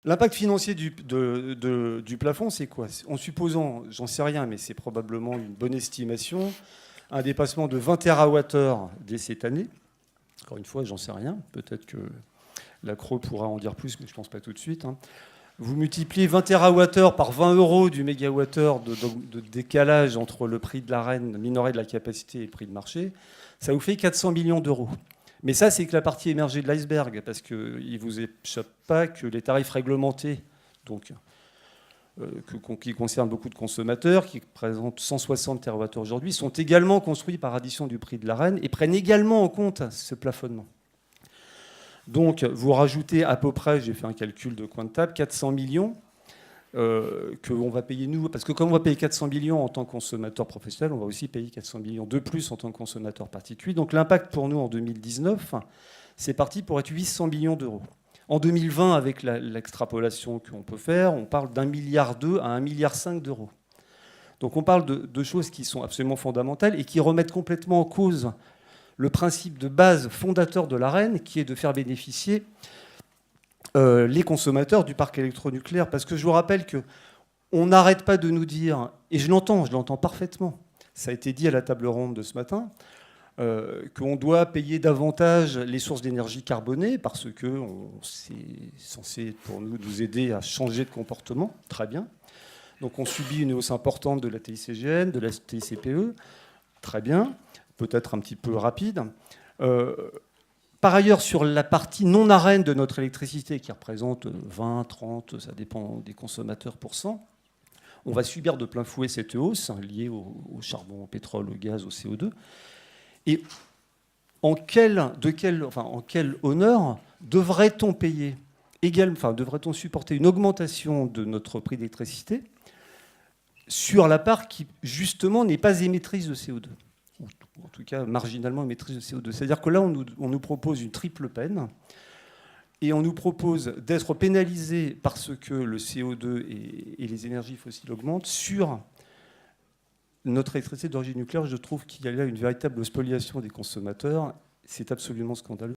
L'impact financier du plafond, c'est quoi? En supposant, j'en sais rien, mais c'est probablement une bonne estimation, un dépassement de 20 TWh dès cette année. Encore une fois, j'en sais rien. Peut-être que la CRE pourra en dire plus, mais je ne pense pas tout de suite. Vous multipliez 20 TWh par 20 euros du mégawattheure de décalage entre le prix de l'Arenh minoré de la capacité et le prix de marché. Ça vous fait 400 millions d'euros. Mais ça, c'est que la partie émergée de l'iceberg, parce qu'il ne vous échappe pas que les tarifs réglementés, donc, qui concernent beaucoup de consommateurs, qui représentent 160 TWh aujourd'hui, sont également construits par addition du prix de l'Arenh et prennent également en compte ce plafonnement. Donc, vous rajoutez à peu près, j'ai fait un calcul de coin de table, 400 millions qu'on va payer nous. Parce que comme on va payer 400 millions en tant que consommateur professionnel, on va aussi payer 400 millions de plus en tant que consommateur particulier. Donc, l'impact pour nous en 2019, c'est parti pour être 800 millions d'euros. En 2020, avec l'extrapolation qu'on peut faire, on parle d'1,2 milliard à 1,5 milliard d'euros. Donc, on parle de choses qui sont absolument fondamentales et qui remettent complètement en cause le principe de base fondateur de l'Arenh, qui est de faire bénéficier les consommateurs du parc électronucléaire. Parce que je vous rappelle qu'on n'arrête pas de nous dire, et je l'entends parfaitement, ça a été dit à la table ronde de ce matin, qu'on doit payer davantage les sources d'énergie carbonée parce que c'est censé pour nous aider à changer de comportement. Très bien. Donc on subit une hausse importante de la TICGN, de la TICPE. Très bien. Peut-être un petit peu rapide. Par ailleurs, sur la partie non Arenh de notre électricité, qui représente 20, 30, ça dépend des consommateurs %, on va subir de plein fouet cette hausse liée au charbon, au pétrole, au gaz, au CO2. Et en quel honneur devrait-on payer devrait-on supporter une augmentation de notre prix d'électricité sur la part qui, justement, n'est pas émettrice de CO2 ? Ou en tout cas marginalement émettrice de CO2. C'est-à-dire que là, on nous propose une triple peine, et on nous propose d'être pénalisé parce que le CO2 et les énergies fossiles augmentent sur notre électricité d'origine nucléaire. Je trouve qu'il y a là une véritable spoliation des consommateurs. C'est absolument scandaleux.